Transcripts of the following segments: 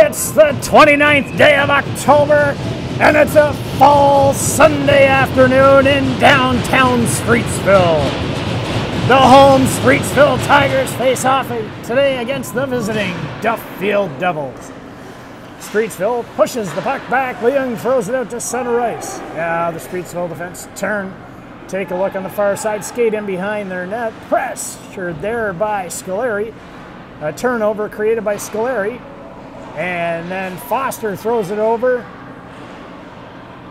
It's the 29th day of October, and it's a fall Sunday afternoon in downtown Streetsville. The home Streetsville Tigers face off today against the visiting Duffield Devils. Streetsville pushes the puck back. Leung throws it out to center ice. Now the Streetsville defense turn. Take a look on the far side. Skate in behind their net. Pressured there by Scoleri. A turnover created by Scoleri. And then Foster throws it over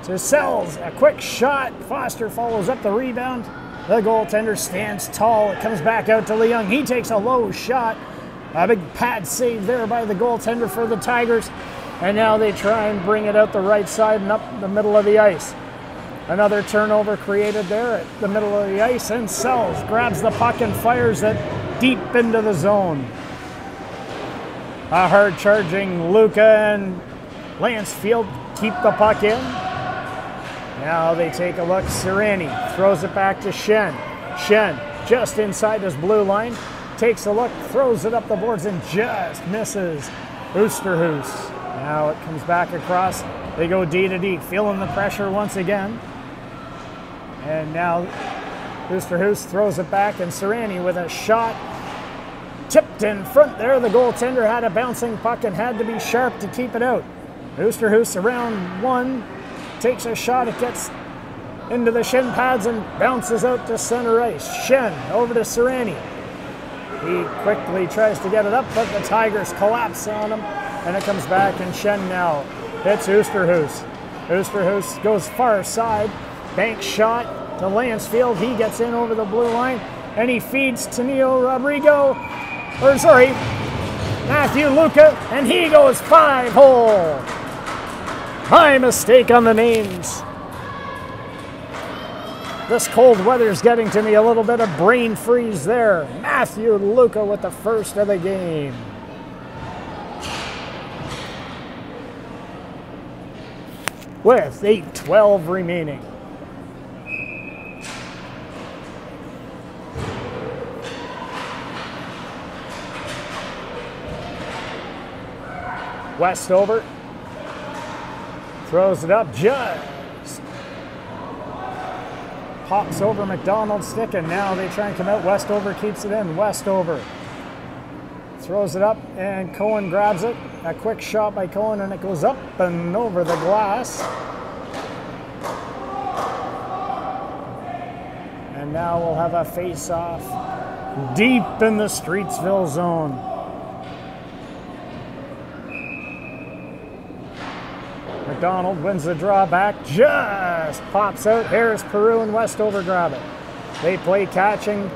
to Sells. A quick shot. Foster follows up the rebound. The goaltender stands tall. It comes back out to Leung. He takes a low shot. A big pad save there by the goaltender for the Tigers. And now they try and bring it out the right side and up the middle of the ice. Another turnover created there at the middle of the ice, and Sells grabs the puck and fires it deep into the zone. A hard-charging Luca and Lansfield keep the puck in. Now they take a look. Serrani throws it back to Shen. Shen just inside his blue line. Takes a look, throws it up the boards, and just misses Oosterhuis. Now it comes back across. They go D to D, feeling the pressure once again. And now Oosterhuis throws it back, and Serrani with a shot. Tipped in front there. The goaltender had a bouncing puck and had to be sharp to keep it out. Oosterhuis around one. Takes a shot. It gets into the shin pads and bounces out to center ice. Shen over to Serrani. He quickly tries to get it up, but the Tigers collapse on him. And it comes back, and Shen now hits Oosterhuis. Oosterhuis goes far side. Bank shot to Lansfield. He gets in over the blue line, and he feeds to Matthew Luca, and he goes 5-hole. My mistake on the names. This cold weather's getting to me, a little bit of brain freeze there. Matthew Luca with the first of the game. With 8:12 remaining. Westover throws it up, just pops over McDonald's stick, and now they try and come out. Westover keeps it in. Westover throws it up, and Cohen grabs it. A quick shot by Cohen, and it goes up and over the glass. And now we'll have a face-off deep in the Streetsville zone. McDonald wins the draw back, just pops out. Harris, Peru, and Westover grab it. They play catching.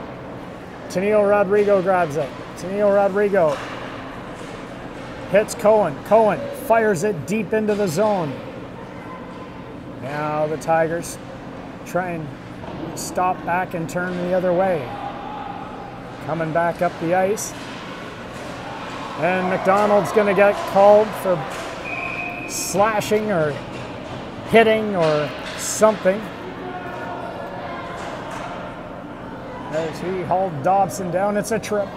Tenio Rodrigo grabs it. Tenio Rodrigo hits Cohen. Cohen fires it deep into the zone. Now the Tigers try and stop back and turn the other way. Coming back up the ice. And McDonald's going to get called for slashing or hitting or something, as he hauled Dobson down. It's a trip.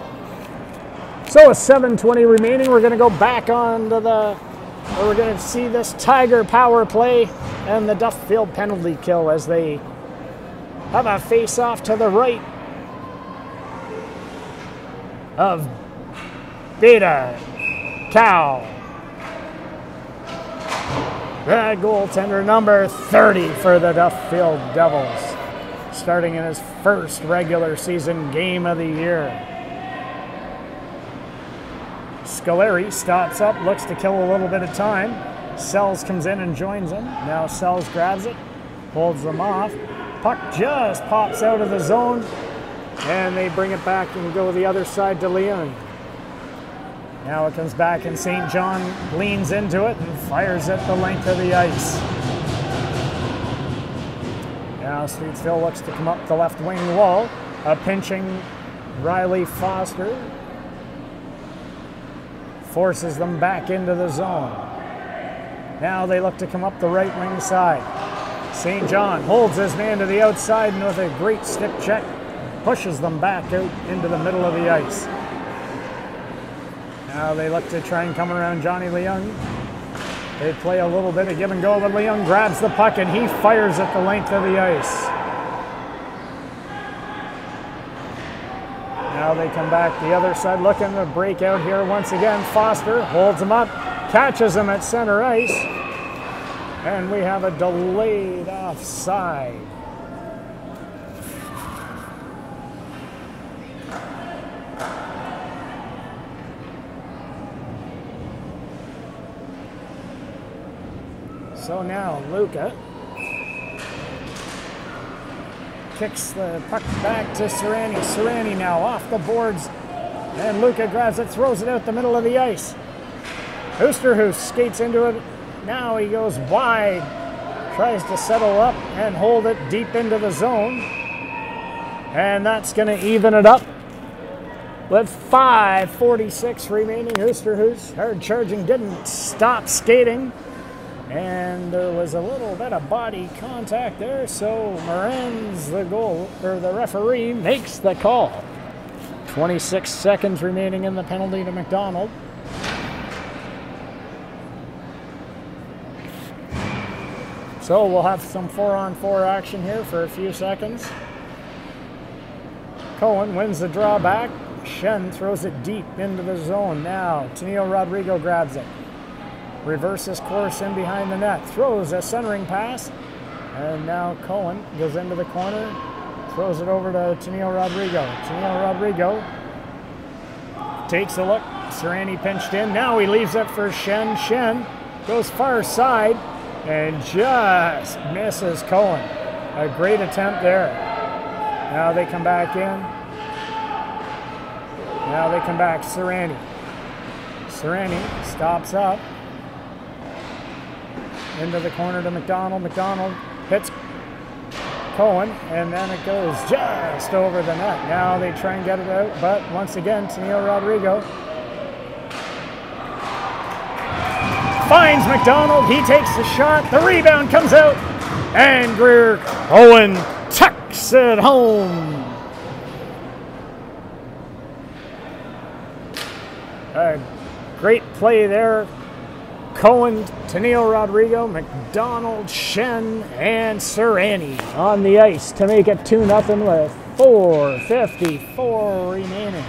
So with 7:20 remaining, we're going to go back onto we're going to see this Tiger power play and the Duffield penalty kill as they have a face-off to the right of Beta Cow. The goaltender, number 30 for the Duffield Devils, starting in his first regular season game of the year. Scoleri stops up, looks to kill a little bit of time. Sells comes in and joins him. Now Sells grabs it, holds them off. Puck just pops out of the zone, and they bring it back and go the other side to Leung. Now it comes back, and St. John leans into it and fires it the length of the ice. Now Streetsville looks to come up the left wing wall. A pinching Riley Foster forces them back into the zone. Now they look to come up the right wing side. St. John holds his man to the outside, and with a great stick check, pushes them back out into the middle of the ice. Now they look to try and come around Johnny Leung. They play a little bit of give and go, but Leung grabs the puck and he fires at the length of the ice. Now they come back the other side, looking to break out here once again. Foster holds him up, catches him at center ice, and we have a delayed offside. So now Luca kicks the puck back to Serrani. Serrani now off the boards, and Luca grabs it, throws it out the middle of the ice. Oosterhuis skates into it. Now he goes wide, tries to settle up and hold it deep into the zone. And that's going to even it up with 5:46 remaining. Oosterhuis, hard charging, didn't stop skating. And there was a little bit of body contact there, so Moran's the referee makes the call. 26 seconds remaining in the penalty to McDonald. So we'll have some 4-on-4 action here for a few seconds. Cohen wins the draw back. Shen throws it deep into the zone. Now Tennille Rodrigo grabs it. Reverses course in behind the net, throws a centering pass, and now Cohen goes into the corner, throws it over to Tennille Rodrigo. Tennille Rodrigo takes a look. Serrani pinched in. Now he leaves it for Shen. Shen goes far side and just misses Cohen. A great attempt there. Now they come back in. Now they come back. Serrani. Serrani stops up. Into the corner to McDonald. McDonald hits Cohen, and then it goes just over the net. Now they try and get it out, but once again, Tennille Rodrigo finds McDonald. He takes the shot. The rebound comes out, and Greer Cohen tucks it home. A great play there. Cohen, Tennille Rodrigo, McDonald, Shen, and Serrani on the ice to make it 2-0 with 4:54 remaining.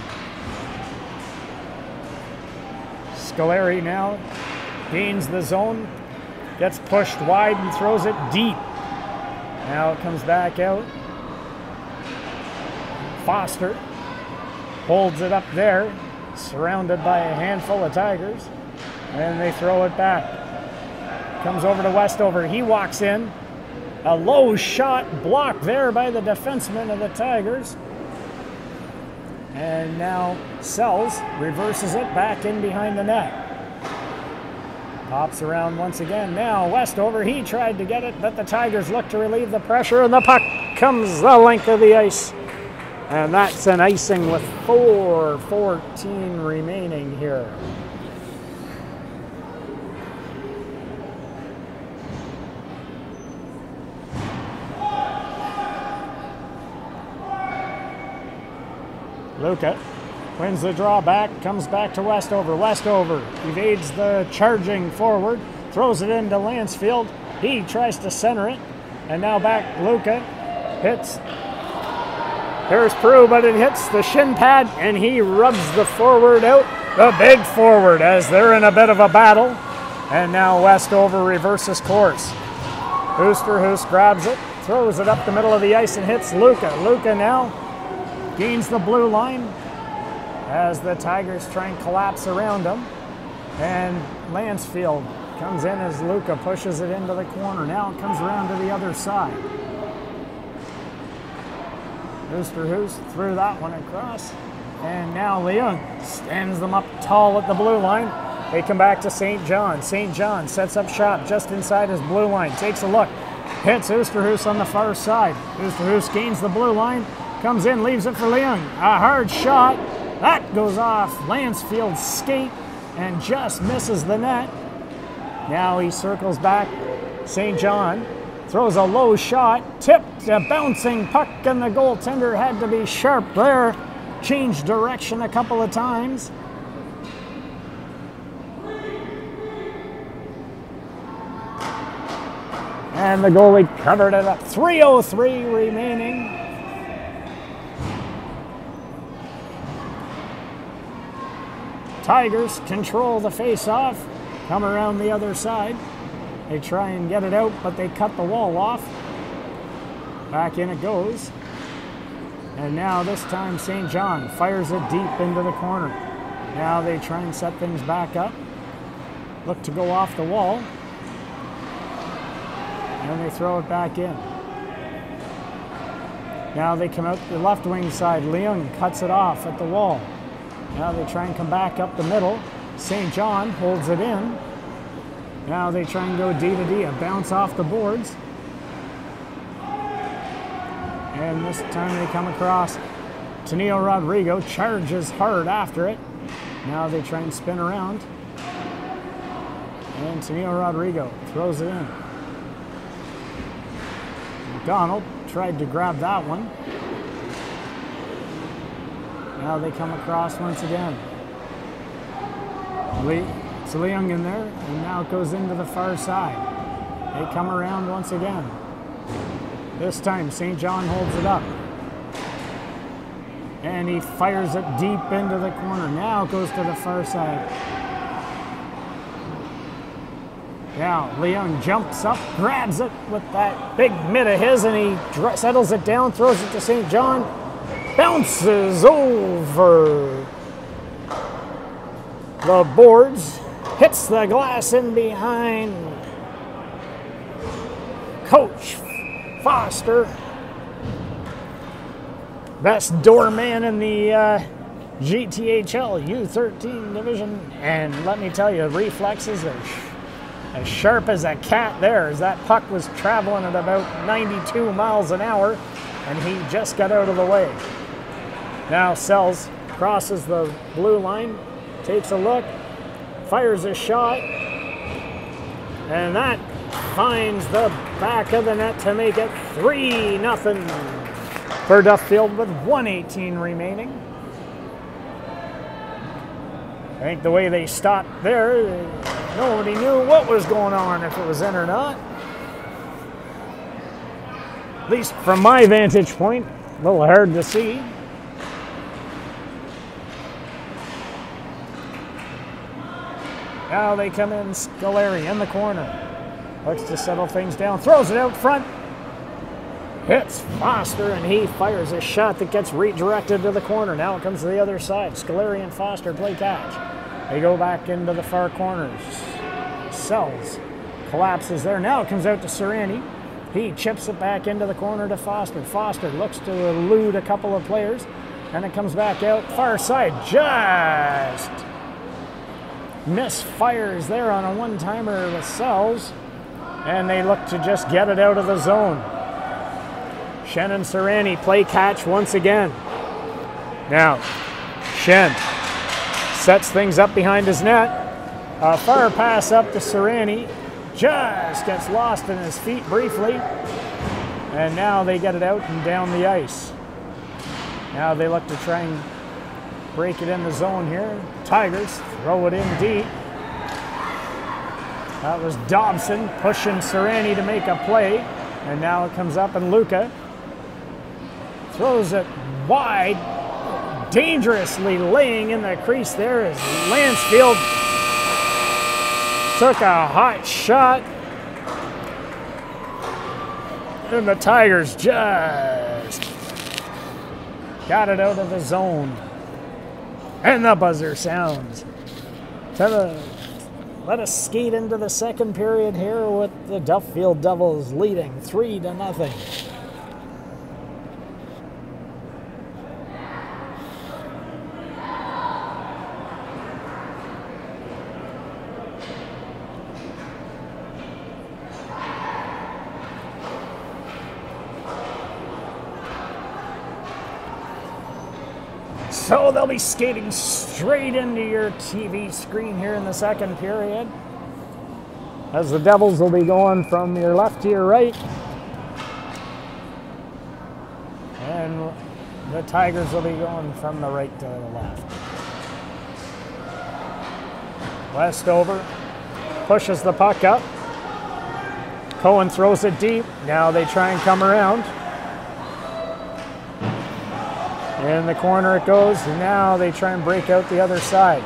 Scoleri now gains the zone, gets pushed wide and throws it deep. Now it comes back out. Foster holds it up there, surrounded by a handful of Tigers. And they throw it back. Comes over to Westover. He walks in. A low shot blocked there by the defenseman of the Tigers. And now Sells reverses it back in behind the net. Pops around once again. Now Westover, he tried to get it, but the Tigers look to relieve the pressure, and the puck comes the length of the ice. And that's an icing with 4:14 remaining here. Luca wins the draw back, comes back to Westover. Westover evades the charging forward, throws it into Lansfield. He tries to center it, and now back Luca hits. Here's Prue, but it hits the shin pad, and he rubs the forward out, the big forward, as they're in a bit of a battle. And now Westover reverses course. Oosterhuis grabs it, throws it up the middle of the ice, and hits Luca. Luca now gains the blue line as the Tigers try and collapse around him. And Lansfield comes in as Luca pushes it into the corner. Now it comes around to the other side. Oosterhuis threw that one across. And now Leung stands them up tall at the blue line. They come back to St. John. St. John sets up shop just inside his blue line. Takes a look. Hits Oosterhuis on the far side. Oosterhuis gains the blue line. Comes in, leaves it for Leung. A hard shot. That goes off Lansfield's skate and just misses the net. Now he circles back. St. John throws a low shot. Tipped, a bouncing puck, and the goaltender had to be sharp there. Changed direction a couple of times. And the goalie covered it up. 3:03 remaining. Tigers control the face-off, come around the other side. They try and get it out, but they cut the wall off. Back in it goes. And now this time St. John fires it deep into the corner. Now they try and set things back up. Look to go off the wall. And they throw it back in. Now they come out the left wing side. Leung cuts it off at the wall. Now they try and come back up the middle. St. John holds it in. Now they try and go D to D, a bounce off the boards. And this time they come across. Tenio Rodrigo charges hard after it. Now they try and spin around. And Tenio Rodrigo throws it in. McDonald tried to grab that one. Now they come across once again. It's Leung in there, and now it goes into the far side. They come around once again. This time St. John holds it up. And he fires it deep into the corner. Now it goes to the far side. Now Leung jumps up, grabs it with that big mitt of his, and he settles it down, throws it to St. John. Bounces over the boards, hits the glass in behind Coach Foster. Best doorman in the GTHL U13 division. And let me tell you, reflexes are as sharp as a cat there, as that puck was traveling at about 92 miles an hour, and he just got out of the way. Now Sells crosses the blue line, takes a look, fires a shot, and that finds the back of the net to make it 3-0 for Duffield with 1:18 remaining. I think the way they stopped there, nobody knew what was going on, if it was in or not. At least from my vantage point, a little hard to see. Now they come in, Scolari in the corner. Looks to settle things down, throws it out front. Hits Foster, and he fires a shot that gets redirected to the corner. Now it comes to the other side. Scolari and Foster play catch. They go back into the far corners. Sells collapses there. Now it comes out to Serrani. He chips it back into the corner to Foster. Foster looks to elude a couple of players, and it comes back out far side. Just misfires there on a one-timer with Sells, and they look to just get it out of the zone. Shen and Serrani play catch once again. Now, Shen sets things up behind his net. A far pass up to Serrani. Just gets lost in his feet briefly. And now they get it out and down the ice. Now they look to try and break it in the zone here. Tigers throw it in deep. That was Dobson pushing Serrani to make a play. And now it comes up, and Luca throws it wide, dangerously laying in the crease there as Lansfield took a hot shot. And the Tigers just got it out of the zone. And the buzzer sounds. Let us skate into the second period here with the Duffield Devils leading 3-0. So they'll be skating straight into your TV screen here in the second period, as the Devils will be going from your left to your right, and the Tigers will be going from the right to the left. Westover pushes the puck up. Cohen throws it deep. Now they try and come around. In the corner it goes, and now they try and break out the other side.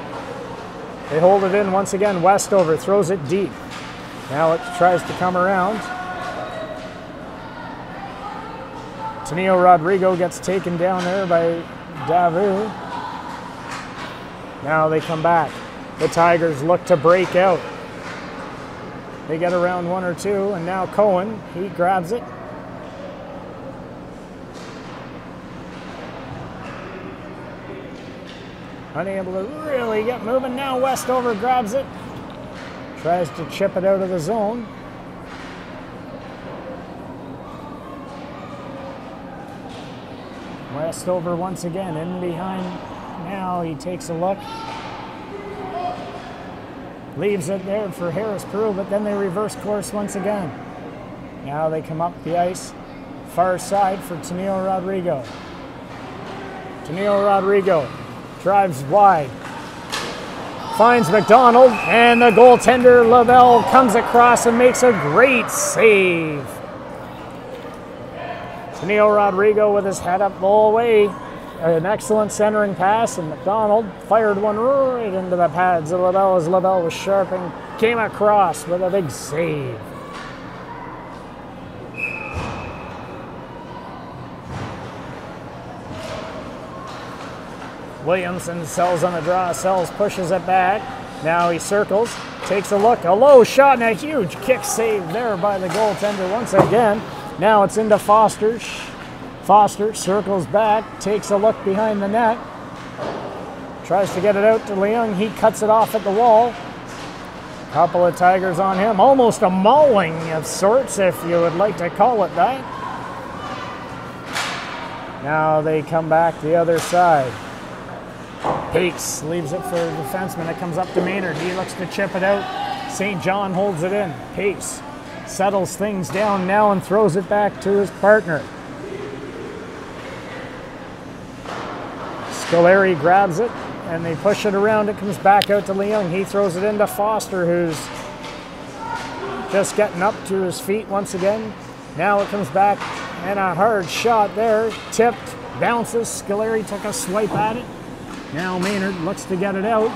They hold it in once again. Westover throws it deep. Now it tries to come around. Taneo Rodrigo gets taken down there by Davu. Now they come back. The Tigers look to break out. They get around one or two, and now Cohen, he grabs it. Unable to really get moving. Now Westover grabs it. Tries to chip it out of the zone. Westover once again in behind. Now he takes a look. Leaves it there for Harris Peru, but then they reverse course once again. Now they come up the ice. Far side for Taneo Rodrigo. Taneo Rodrigo drives wide. Finds McDonald, and the goaltender Lavelle comes across and makes a great save. Taneo Rodrigo with his head up the whole way. An excellent centering pass, and McDonald fired one right into the pads of Lavelle as Lavelle was sharp and came across with a big save. Williamson sells on a draw. Sells pushes it back. Now he circles, takes a look. A low shot and a huge kick save there by the goaltender once again. Now it's into Foster. Foster circles back, takes a look behind the net. Tries to get it out to Leung. He cuts it off at the wall. Couple of Tigers on him. Almost a mauling of sorts, if you would like to call it that. Now they come back the other side. Pace leaves it for a defenseman. It comes up to Maynard. He looks to chip it out. St. John holds it in. Pace settles things down now and throws it back to his partner. Scolari grabs it and they push it around. It comes back out to Leung. He throws it into Foster, who's just getting up to his feet once again. Now it comes back and a hard shot there. Tipped, bounces. Scolari took a swipe at it. Now Maynard looks to get it out,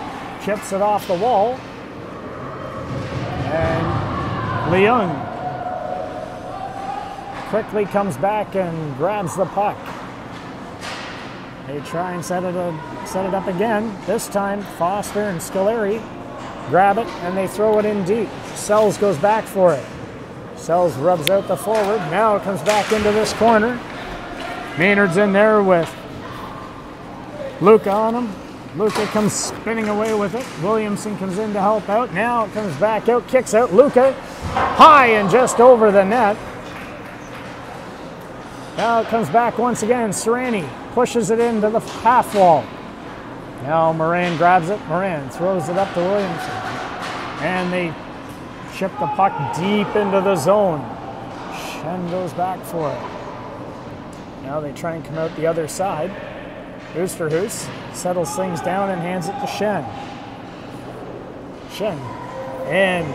chips it off the wall, and Leung quickly comes back and grabs the puck. They try and set it up again. This time Foster and Scolari grab it and they throw it in deep. Sells goes back for it. Sells rubs out the forward. Now it comes back into this corner. Maynard's in there with Luca on him. Luca comes spinning away with it. Williamson comes in to help out. Now it comes back out, kicks out. Luca high and just over the net. Now it comes back once again. Serrani pushes it into the half wall. Now Moran grabs it. Moran throws it up to Williamson. And they chip the puck deep into the zone. Shen goes back for it. Now they try and come out the other side. Oosterhuis settles things down and hands it to Shen. Shen. And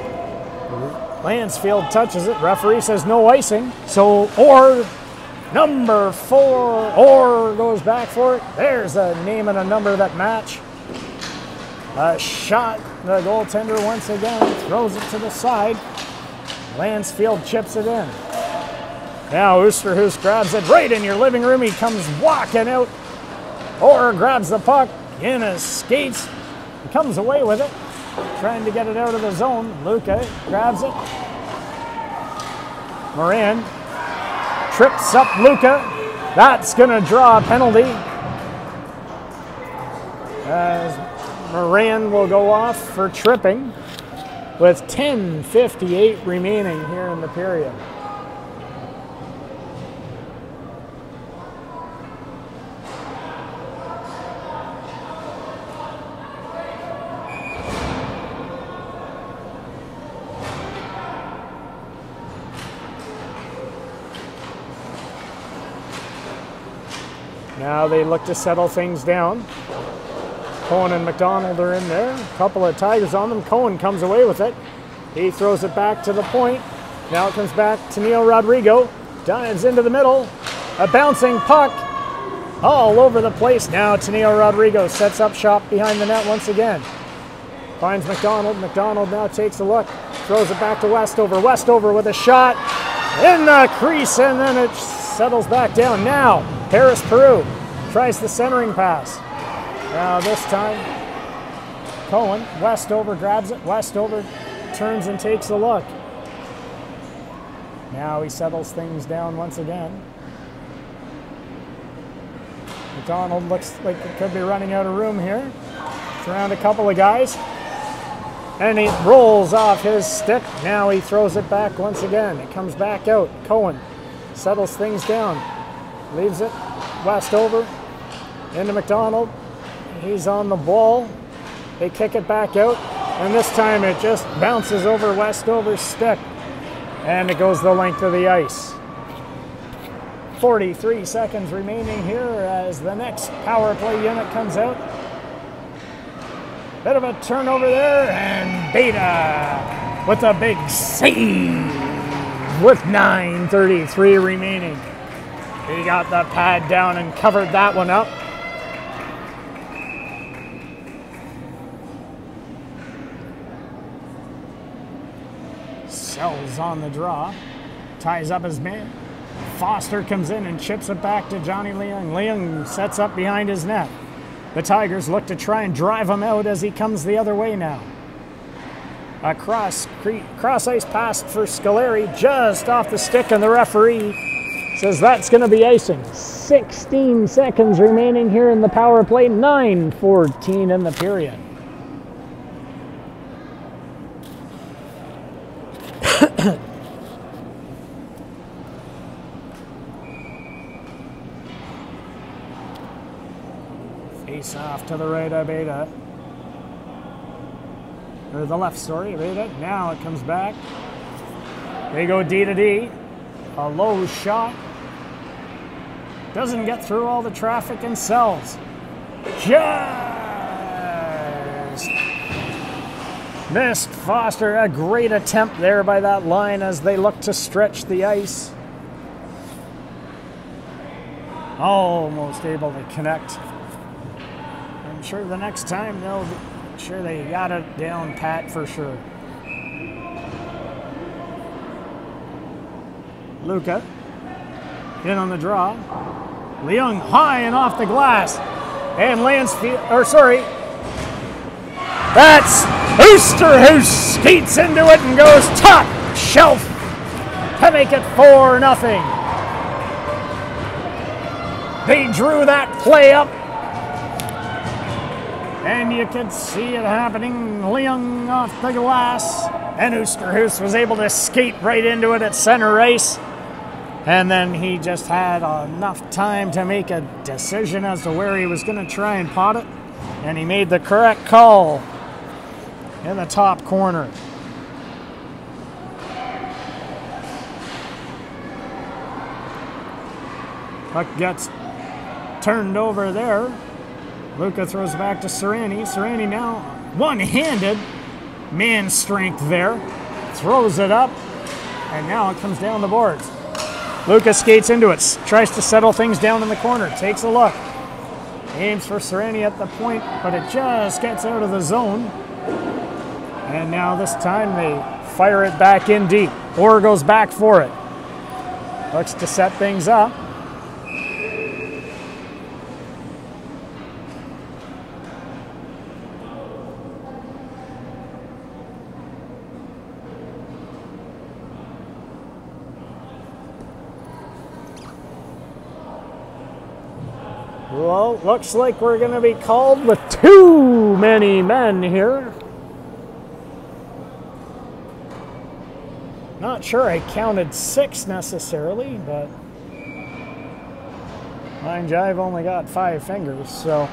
Lansfield touches it. Referee says no icing. So Orr, number 4, Orr goes back for it. There's a name and a number that match. A shot. The goaltender once again throws it to the side. Lansfield chips it in. Now Oosterhuis grabs it right in your living room. He comes walking out. Orr grabs the puck in his skates. He comes away with it. Trying to get it out of the zone. Luca grabs it. Moran trips up Luca. That's going to draw a penalty. As Moran will go off for tripping with 10:58 remaining here in the period. Now they look to settle things down. Cohen and McDonald are in there. A couple of Tigers on them. Cohen comes away with it. He throws it back to the point. Now it comes back to Neil Rodrigo. Dives into the middle. A bouncing puck all over the place. Now Neil Rodrigo sets up shop behind the net once again. Finds McDonald. McDonald now takes a look. Throws it back to Westover. Westover with a shot in the crease, and then it settles back down. Now Harris Peru tries the centering pass. Now this time Cohen. Westover grabs it. Westover turns and takes a look. Now he settles things down once again. McDonald looks like it could be running out of room here. It's around a couple of guys. And he rolls off his stick. Now he throws it back once again. It comes back out. Cohen settles things down. Leaves it. Westover into McDonald. He's on the ball. They kick it back out. And this time it just bounces over Westover's stick. And it goes the length of the ice. 43 seconds remaining here as the next power play unit comes out. Bit of a turnover there, and Beta with a big save with 9:33 remaining. He got the pad down and covered that one up. Sells on the draw, ties up his man. Foster comes in and chips it back to Johnny Leung. Leung sets up behind his net. The Tigers look to try and drive him out as he comes the other way now. A cross ice pass for Scoleri just off the stick, and the referee says that's going to be icing. 16 seconds remaining here in the power play, 9:14 in the period. Face off to the right of Beta. Or the left, sorry, Beta. Now it comes back. They go D to D. A low shot. Doesn't get through all the traffic and sells. Just missed Foster. A great attempt there by that line as they look to stretch the ice. Almost able to connect. I'm sure the next time they'll be sure they got it down pat for sure. Luca in on the draw. Leung high and off the glass. And Lansfield, or sorry, that's Oosterhuis skates into it and goes top shelf to make it 4-0. They drew that play up, and you could see it happening. Leung off the glass, and Oosterhuis was able to skate right into it at center ice. And then he just had enough time to make a decision as to where he was going to try and pot it. And he made the correct call in the top corner. Puck gets turned over there. Luca throws back to Serrani. Serrani now one-handed. Man strength there. Throws it up. And now it comes down the boards. Luca skates into it. Tries to settle things down in the corner. Takes a look. Aims for Serrani at the point, but it just gets out of the zone. And now this time they fire it back in deep. Orr goes back for it. Looks to set things up. Well, looks like we're going to be called with too many men here. Not sure I counted 6 necessarily, but mind you, I've only got 5 fingers, so.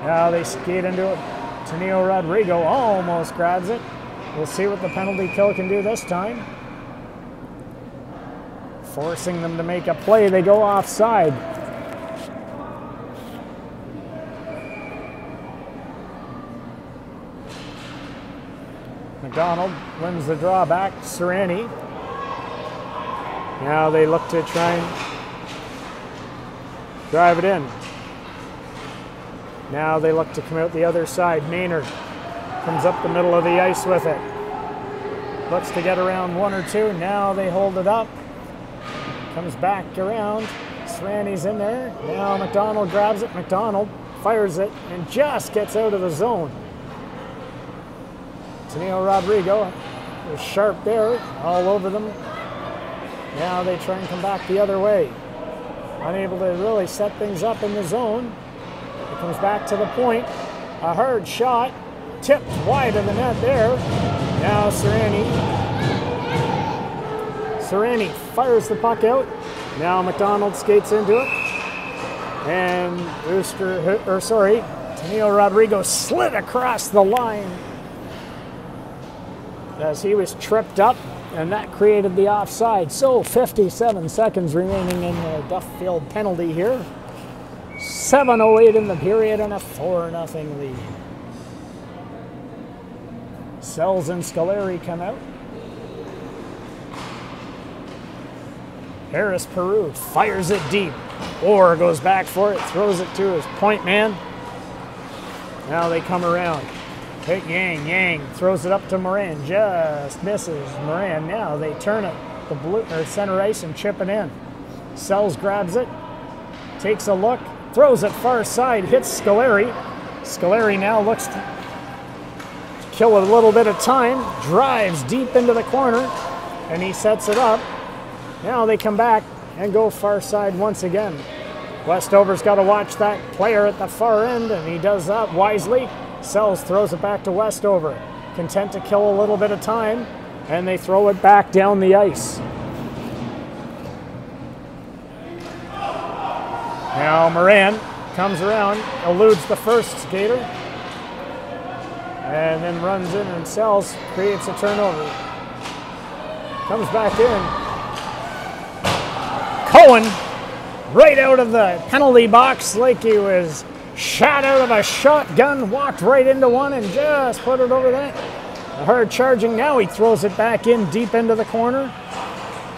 Now they skate into it. Taneo Rodrigo almost grabs it. We'll see what the penalty kill can do this time. Forcing them to make a play, they go offside. McDonald wins the draw back. Sereni. Now they look to try and drive it in. Now they look to come out the other side. Maynard comes up the middle of the ice with it. Looks to get around one or two. Now they hold it up. Comes back around. Sereni's in there. Now McDonald grabs it. McDonald fires it and just gets out of the zone. Tennille Rodrigo was sharp there, all over them. Now they try and come back the other way. Unable to really set things up in the zone. It comes back to the point. A hard shot, tipped wide of the net there. Now Sereni fires the puck out. Now McDonald skates into it. And Tennille Rodrigo slid across the line as he was tripped up, and that created the offside. So 57 seconds remaining in the Duffield penalty here. 7:08 in the period and a 4-0 lead. Sells and Scoleri come out. Harris Peru fires it deep. Orr goes back for it, throws it to his point man. Now they come around. Hit Yang throws it up to Moran, just misses Moran. Now they turn it the blue or center ice and chip it in. Sells grabs it, takes a look, throws it far side, hits Scoleri. Scoleri now looks to kill a little bit of time, drives deep into the corner, and he sets it up. Now they come back and go far side once again. Westover's got to watch that player at the far end, and he does that wisely. Sells throws it back to Westover. Content to kill a little bit of time, and they throw it back down the ice. Now Moran comes around, eludes the first skater, and then runs in, and Sells creates a turnover. Comes back in. Cohen right out of the penalty box like he was shot out of a shotgun, walked right into one and just put it over that. A hard charging. Now he throws it back in deep into the corner.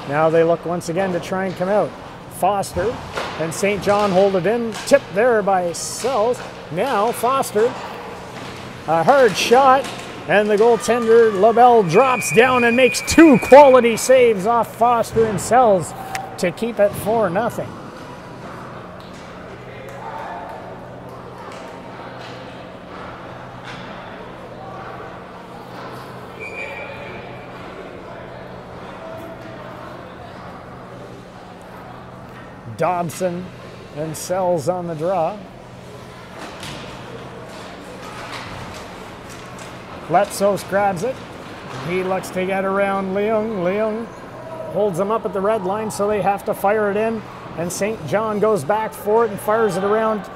Now they look once again to try and come out. Foster and St. John hold it in. Tipped there by Sells. Now Foster. A hard shot. And the goaltender, LaBelle, drops down and makes two quality saves off Foster and Sells to keep it 4-0. Dobson and Sells on the draw. Letsos grabs it. He looks to get around Leung. Leung holds him up at the red line, so they have to fire it in. And St. John goes back for it and fires it around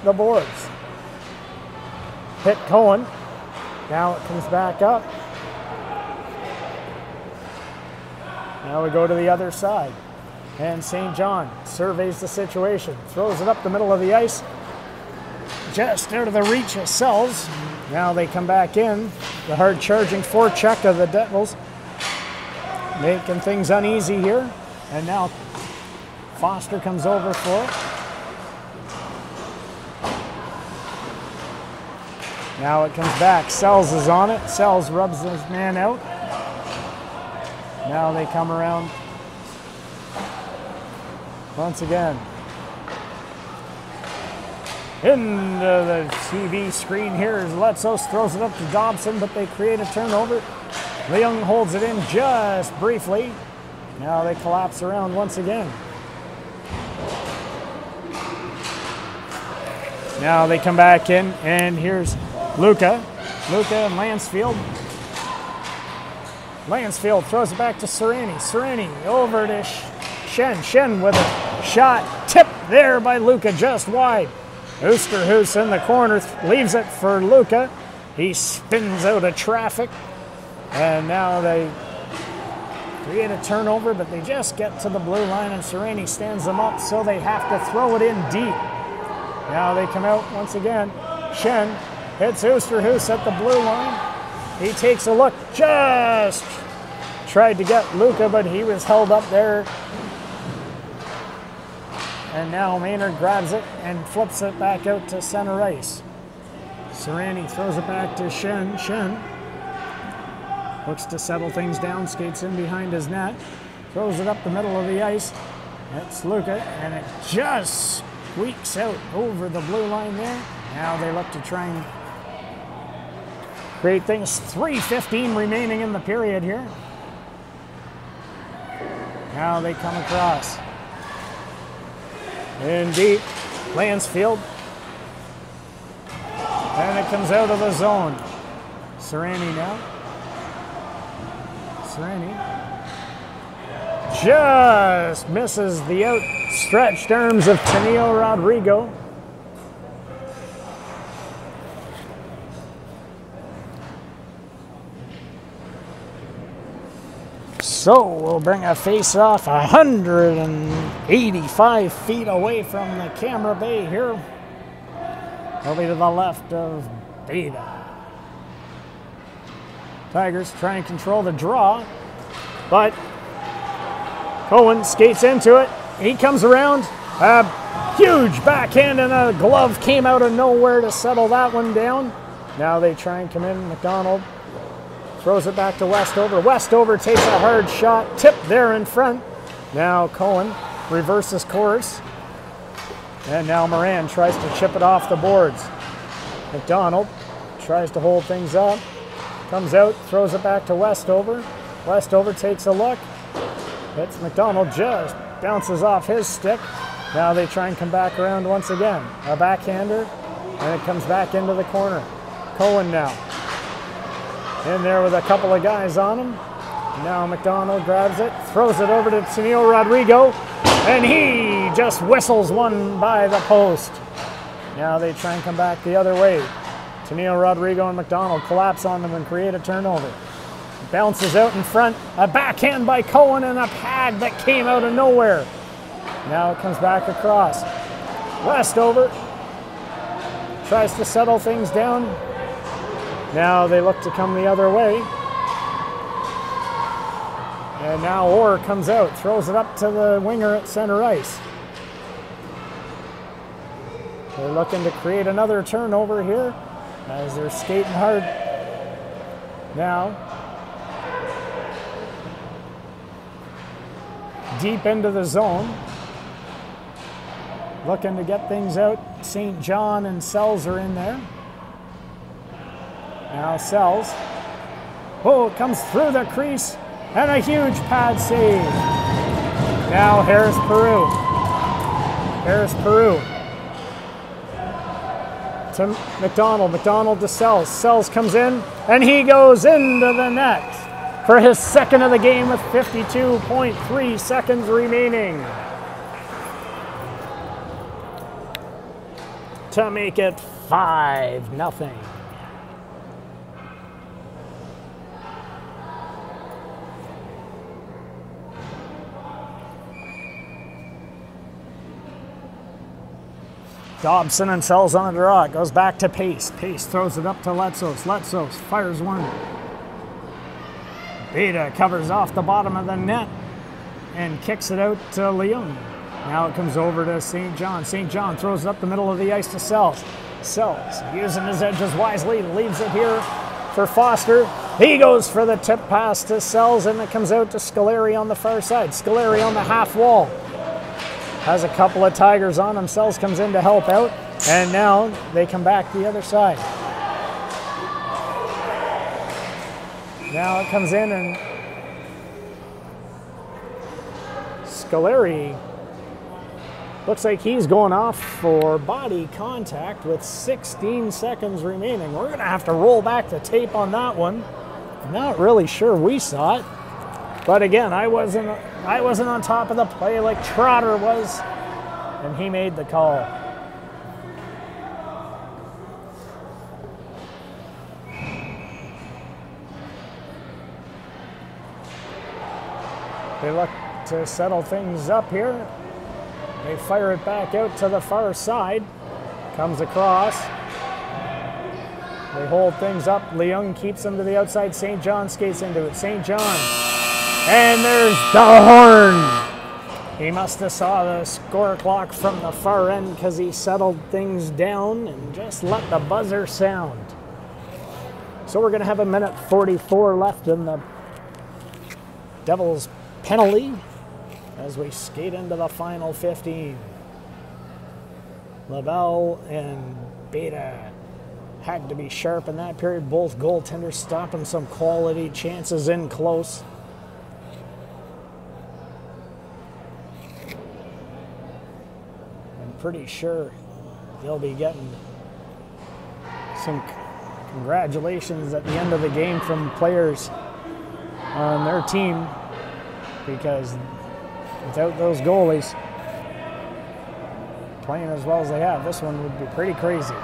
the boards. Hit Cohen. Now it comes back up. Now we go to the other side. And St. John surveys the situation, throws it up the middle of the ice, just out of the reach of Sells. Now they come back in. The hard charging forecheck of the Devils, making things uneasy here. And now Foster comes over for it. Now it comes back. Sells is on it. Sells rubs his man out. Now they come around once again. Into the TV screen here as Letsos throws it up to Dobson, but they create a turnover. Leung holds it in just briefly. Now they collapse around once again. Now they come back in, and here's Luca. Luca and Lansfield. Lansfield throws it back to Sereni. Sereni over to Shen. Shen with a shot tipped there by Luca just wide. Oosterhuis in the corner leaves it for Luca. He spins out of traffic. And now they create a turnover, but they just get to the blue line, and Sereni stands them up, so they have to throw it in deep. Now they come out once again. Shen Hits Oosterhuis at the blue line. He takes a look, just tried to get Luca, but he was held up there. And now Maynard grabs it and flips it back out to center ice. Serrani throws it back to Shen. Shen looks to settle things down, skates in behind his net, throws it up the middle of the ice. That's Luca, and it just squeaks out over the blue line there. Now they look to try and create things. 3:15 remaining in the period here. Now they come across. In deep, Lansfield. And it comes out of the zone. Serrani now. Serrani just misses the outstretched arms of Tenio Rodrigo. So we'll bring a face-off 185 feet away from the camera bay here. It'll be to the left of Beta. Tigers try and control the draw, but Cohen skates into it. He comes around. A huge backhand and a glove came out of nowhere to settle that one down. Now they try and come in. McDonald throws it back to Westover. Westover takes a hard shot, tipped there in front. Now Cohen reverses course. And now Moran tries to chip it off the boards. McDonald tries to hold things up. Comes out, throws it back to Westover. Westover takes a look. Hits McDonald, just bounces off his stick. Now they try and come back around once again. A backhander, and it comes back into the corner. Cohen now. In there with a couple of guys on him. Now McDonald grabs it, throws it over to Tenio Rodrigo, and he just whistles one by the post. Now they try and come back the other way. Tenio Rodrigo and McDonald collapse on them and create a turnover. Bounces out in front. A backhand by Cohen and a pad that came out of nowhere. Now it comes back across. Westover tries to settle things down. Now they look to come the other way. And now Orr comes out, throws it up to the winger at center ice. They're looking to create another turnover here as they're skating hard. Now, deep into the zone. Looking to get things out. St. John and Sells are in there. Now Sells. Oh, it comes through the crease. And a huge pad save. Now Harris Peru. Harris Peru. To McDonald. McDonald to Sells. Sells comes in. And he goes into the net for his second of the game with 52.3 seconds remaining. To make it 5-0. Dobson and Sells on the draw. It goes back to Pace. Pace throws it up to Letsos. Letsos fires one. Beta covers off the bottom of the net and kicks it out to Leung. Now it comes over to St. John. St. John throws it up the middle of the ice to Sells. Sells, using his edges wisely, leaves it here for Foster. He goes for the tip pass to Sells, and it comes out to Scoleri on the far side. Scoleri on the half wall. Has a couple of Tigers on him. Sells comes in to help out, and now they come back the other side. Now it comes in, and Scoleri looks like he's going off for body contact with 16 seconds remaining. We're going to have to roll back the tape on that one. Not really sure we saw it. But again, I wasn't on top of the play like Trotter was, and he made the call. They look to settle things up here. They fire it back out to the far side. Comes across. They hold things up. Leung keeps them to the outside. St. John skates into it. St. John. And there's the horn. He must have saw the score clock from the far end because he settled things down and just let the buzzer sound. So we're going to have 1:44 left in the Devils penalty as we skate into the final 15. LaBelle and Beta had to be sharp in that period. Both goaltenders stopping some quality chances in close. I'm pretty sure they'll be getting some congratulations at the end of the game from players on their team, because without those goalies playing as well as they have, this one would be pretty crazy.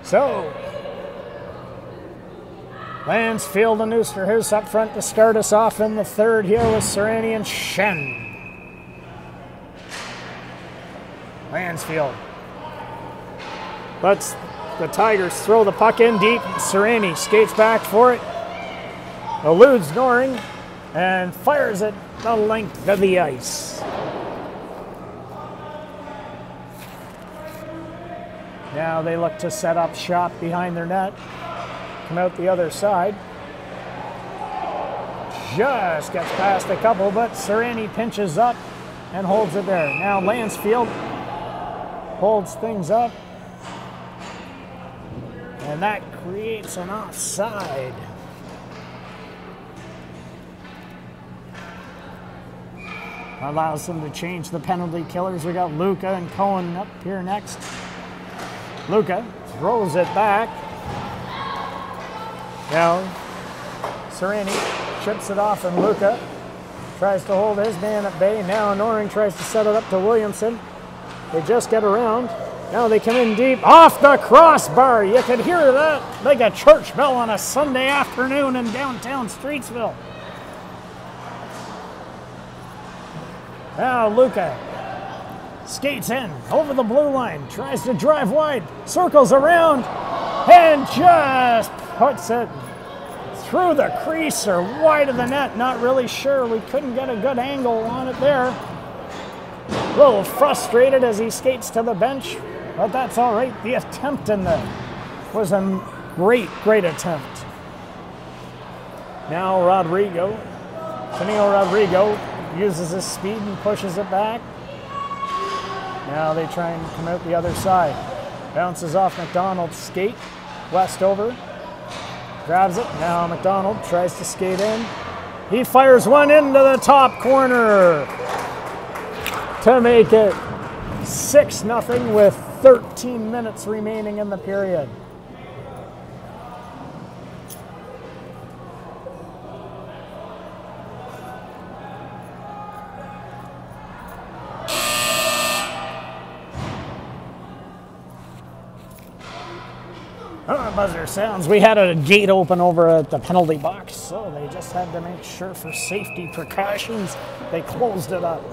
So, Lansfield and Oosterhuis up front to start us off in the third here with Serrani and Shen. Lansfield lets the Tigers throw the puck in deep. Serrani skates back for it, eludes Noring, and fires it the length of the ice. Now they look to set up shop behind their net. Come out the other side. Just gets past a couple, but Serrani pinches up and holds it there. Now Lansfield holds things up. And that creates an offside. Allows them to change the penalty killers. We got Luca and Cohen up here next. Luca throws it back. Now, Serrani chips it off, and Luca tries to hold his man at bay. Now Noring tries to set it up to Williamson. They just get around. Now they come in deep off the crossbar. You could hear that like a church bell on a Sunday afternoon in downtown Streetsville. Now Luca skates in over the blue line, tries to drive wide, circles around, and just puts it through the crease or wide of the net. Not really sure. We couldn't get a good angle on it there. A little frustrated as he skates to the bench, but that's all right. The attempt in there was a great attempt. Now Canio Rodrigo uses his speed and pushes it back. Now they try and come out the other side. Bounces off McDonald's skate. Westover grabs it. Now McDonald tries to skate in. He fires one into the top corner to make it 6-0 with 13 minutes remaining in the period. Buzzer sounds. We had a gate open over at the penalty box, so they just had to make sure for safety precautions they closed it up.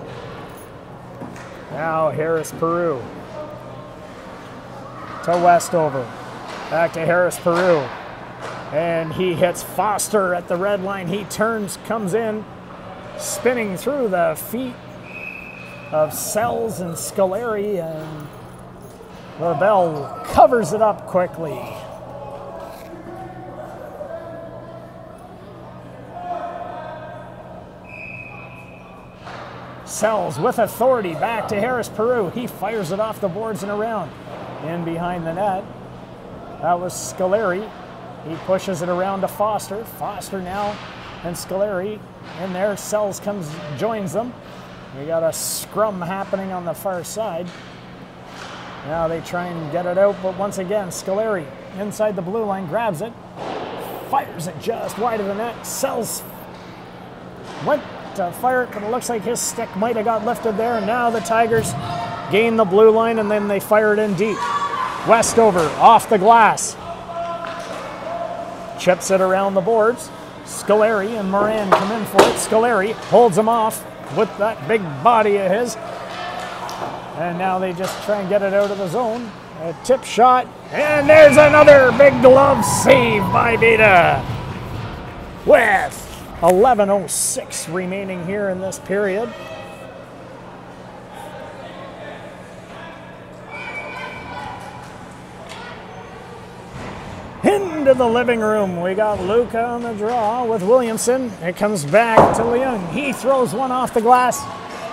Now Harris Peru to Westover. Back to Harris Peru. And he hits Foster at the red line. He turns, comes in, spinning through the feet of Sells and Scolari, and LaBelle covers it up quickly. Sells with authority back to Harris Peru. He fires it off the boards and around. In behind the net. That was Scolari. He pushes it around to Foster. Foster now and Scolari in there. Sells joins them. We got a scrum happening on the far side. Now they try and get it out, but once again, Scolari inside the blue line grabs it, fires it just wide of the net. Sells went to fire it, but it looks like his stick might have got lifted there. And now the Tigers gain the blue line, and then they fire it in deep. Westover off the glass. Chips it around the boards. Scoleri and Moran come in for it. Scoleri holds him off with that big body of his. And now they just try and get it out of the zone. A tip shot. And there's another big glove save by Beta. With 11:06 remaining here in this period. Into the living room, we got Luca on the draw with Williamson. It comes back to Leung. He throws one off the glass.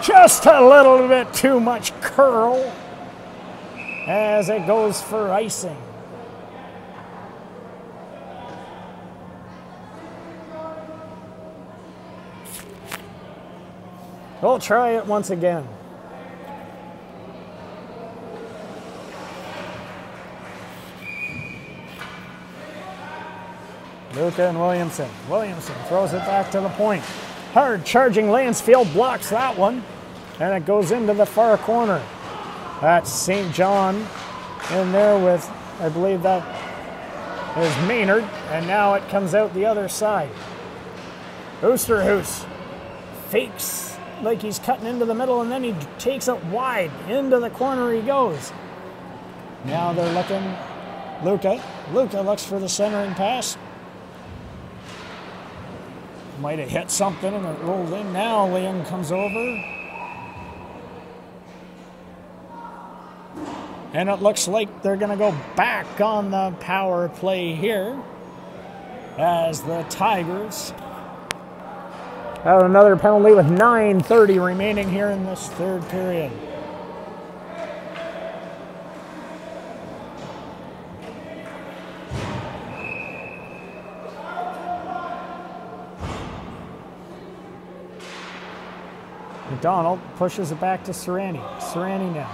Just a little bit too much curl as it goes for icing. We'll try it once again. Luca and Williamson. Williamson throws it back to the point. Hard charging Lansfield blocks that one. And it goes into the far corner. That's St. John in there with, I believe that is Maynard. And now it comes out the other side. Oosterhuis fakes like he's cutting into the middle, and then he takes it wide. Into the corner he goes. Now they're looking. Luca. Luca looks for the centering pass. Might have hit something and it rolled in. Now Leung comes over. And it looks like they're going to go back on the power play here as the Tigers have another penalty with 9:30 remaining here in this third period. McDonald pushes it back to Serrani. Serrani now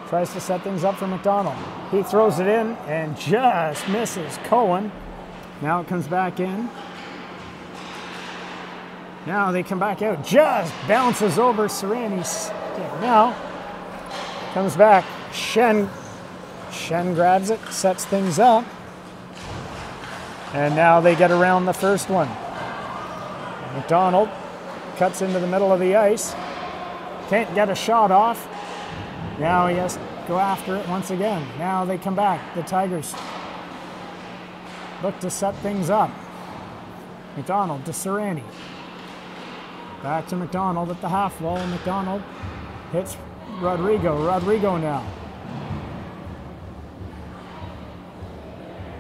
tries to set things up for McDonald. He throws it in and just misses Cohen. Now it comes back in. Now they come back out. Just bounces over Serrani's stick. Now comes back. Shen grabs it, sets things up. And now they get around the first one. McDonald cuts into the middle of the ice. Can't get a shot off. Now he has to go after it once again. Now they come back. The Tigers look to set things up. McDonald to Serrani. Back to McDonald at the half wall. McDonald hits Rodrigo. Rodrigo now.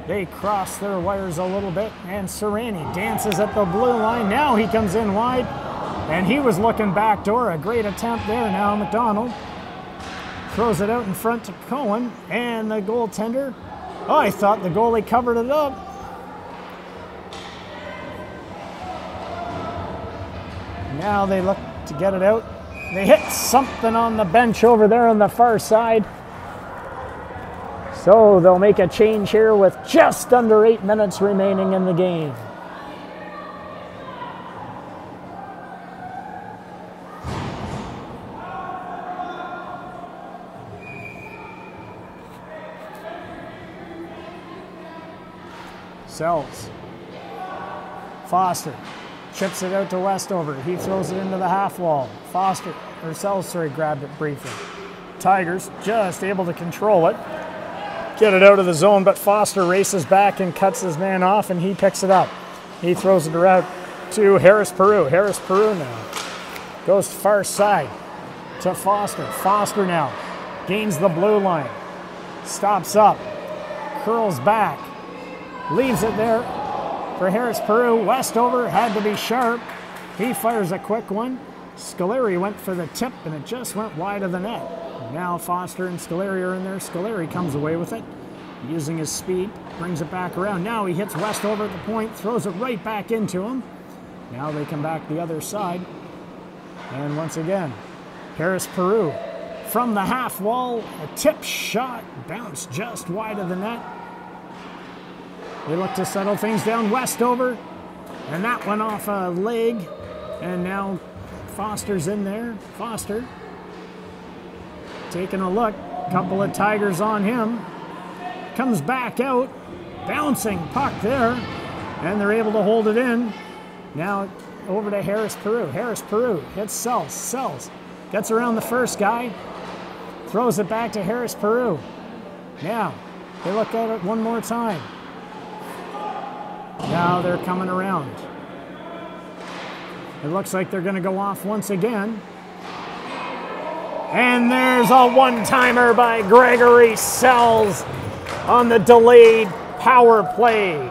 They cross their wires a little bit, and Serrani dances at the blue line. Now he comes in wide, and he was looking backdoor. A great attempt there. Now McDonald throws it out in front to Cohen, and the goaltender. Oh, I thought the goalie covered it up. Now they look to get it out. They hit something on the bench over there on the far side. So they'll make a change here with just under 8 minutes remaining in the game. Sells. Foster chips it out to Westover. He throws it into the half wall. Foster, or Sells, sorry, grabbed it briefly. Tigers just able to control it. Get it out of the zone, but Foster races back and cuts his man off, and he picks it up. He throws it around to Harris Peru. Harris Peru now goes far side to Foster. Foster now gains the blue line. Stops up. Curls back. Leaves it there for Harris Peru. Westover had to be sharp. He fires a quick one. Scoleri went for the tip, and it just went wide of the net. Now Foster and Scoleri are in there. Scoleri comes away with it, using his speed, brings it back around. Now he hits Westover at the point, throws it right back into him. Now they come back the other side. And once again, Harris Peru from the half wall, a tip shot, bounced just wide of the net. They look to settle things down. Westover, and that went off a leg, and now Foster's in there. Foster taking a look. Couple of Tigers on him. comes back out. Bouncing puck there. And they're able to hold it in. Now over to Harris Peru. Harris Peru hits Sells. Sells gets around the first guy. Throws it back to Harris Peru. Now they look at it one more time. Now they're coming around. It looks like they're going to go off once again. And there's a one-timer by Gregory Sells on the delayed power play.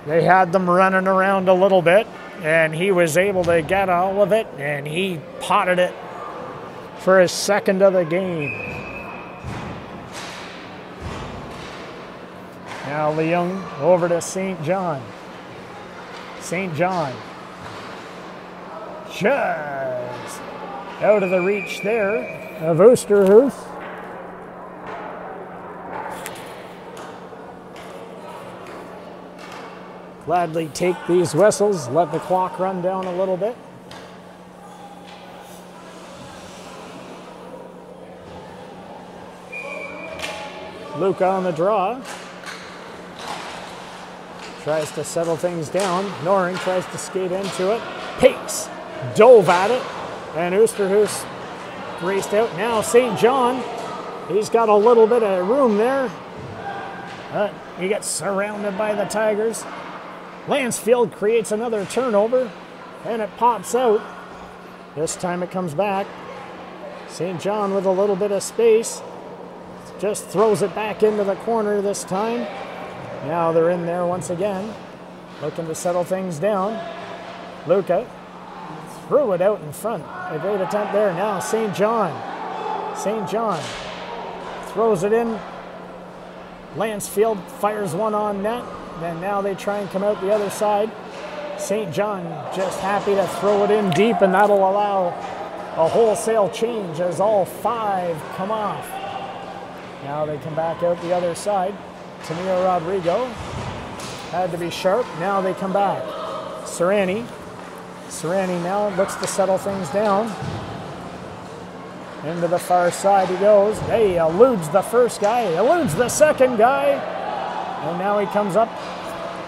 They had them running around a little bit, and he was able to get all of it, and he potted it for his second of the game. Now Leung over to St. John. St. John just out of the reach there of Oosterhuis. Gladly take these whistles, let the clock run down a little bit. Luca on the draw. Tries to settle things down. Noring tries to skate into it. Pace dove at it. And Oosterhuis raced out. Now St. John, he's got a little bit of room there. He gets surrounded by the Tigers. Lansfield creates another turnover. And it pops out. This time it comes back. St. John with a little bit of space. Just throws it back into the corner this time. Now they're in there once again, looking to settle things down. Luca threw it out in front. A great attempt there. Now St. John. St. John throws it in. Lansfield fires one on net. Then now they try and come out the other side. St. John just happy to throw it in deep, and that'll allow a wholesale change as all five come off. Now they come back out the other side. Tamir Rodrigo had to be sharp. Now they come back. Serrani. Serrani now looks to settle things down. Into the far side he goes. He eludes the first guy. Eludes the second guy. And now he comes up.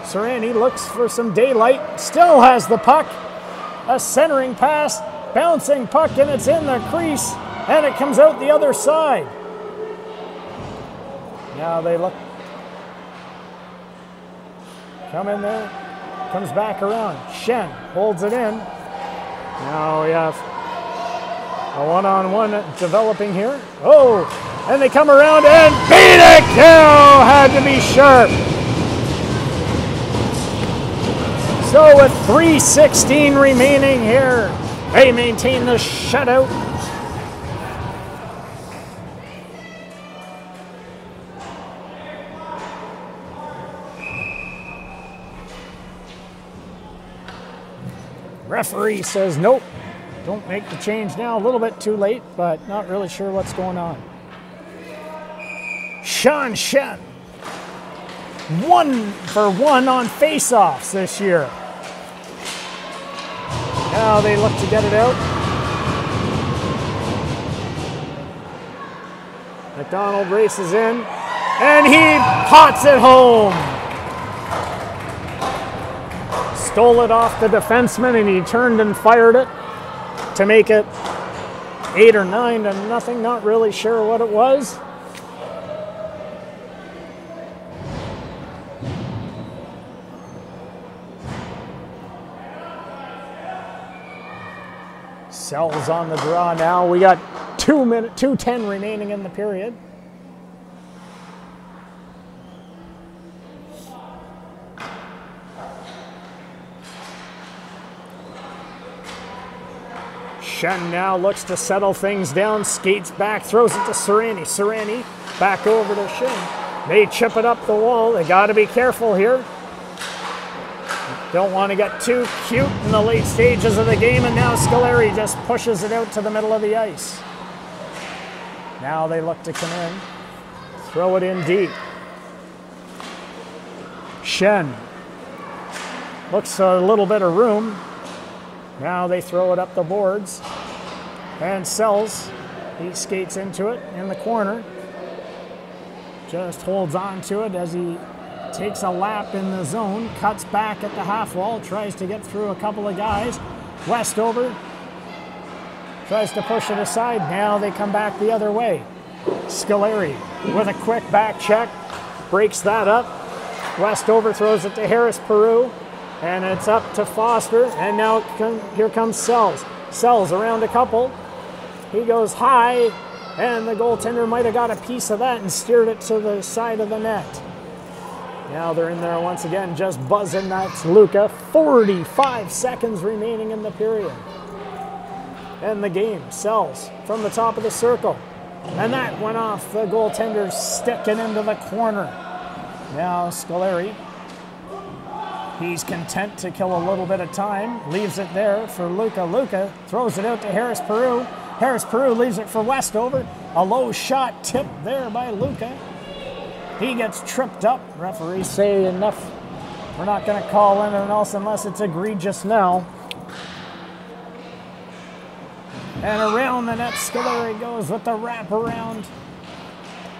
Serrani looks for some daylight. Still has the puck. A centering pass. Bouncing puck, and it's in the crease. And it comes out the other side. Now they look. Come in there, comes back around. Shen holds it in. Now we have a one-on-one developing here. Oh, and they come around and beat it! Carroll had to be sharp. So with 3:16 remaining here, they maintain the shutout. Referee says nope, don't make the change now. A little bit too late, but not really sure what's going on. Sean Shen, 1 for 1 on face-offs this year. Now they look to get it out. McDonald races in, and he pots it home. Stole it off the defenseman, and he turned and fired it to make it 8 or 9 to nothing. Not really sure what it was. Sells on the draw now. We got 2:10 remaining in the period. Shen now looks to settle things down, skates back, throws it to Serrani. Serrani back over to Shen. They chip it up the wall. They got to be careful here. Don't want to get too cute in the late stages of the game, and now Scoleri just pushes it out to the middle of the ice. Now they look to come in, throw it in deep. Shen looks a little bit of room. Now they throw it up the boards. And Sells, he skates into it in the corner. Just holds on to it as he takes a lap in the zone, cuts back at the half wall, tries to get through a couple of guys. Westover tries to push it aside. Now they come back the other way. Scoleri with a quick back check, breaks that up. Westover throws it to Harris Peru, and it's up to Foster, and now here comes Sells. Sells around a couple. He goes high, and the goaltender might have got a piece of that and steered it to the side of the net. Now they're in there once again, just buzzing. That's Luca. 45 seconds remaining in the period. And the game. Sells from the top of the circle. And that went off the goaltender's stick and into the corner. Now Scoleri. He's content to kill a little bit of time. Leaves it there for Luca. Luca throws it out to Harris Peru. Harris Peru leaves it for Westover. A low shot tip there by Luca. He gets tripped up. Referees say enough. We're not going to call anything else unless it's egregious now. And around the net, Scoleri goes with the wraparound.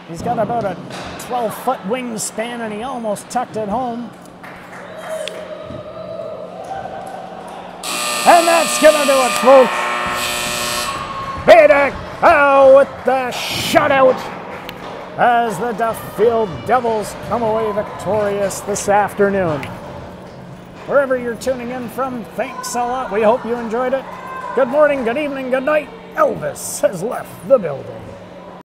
He's got about a 12-foot wingspan, and he almost tucked it home. And that's going to do it, folks. Vitek with the shutout as the Duffield Devils come away victorious this afternoon. Wherever you're tuning in from, thanks a lot. We hope you enjoyed it. Good morning, good evening, good night. Elvis has left the building.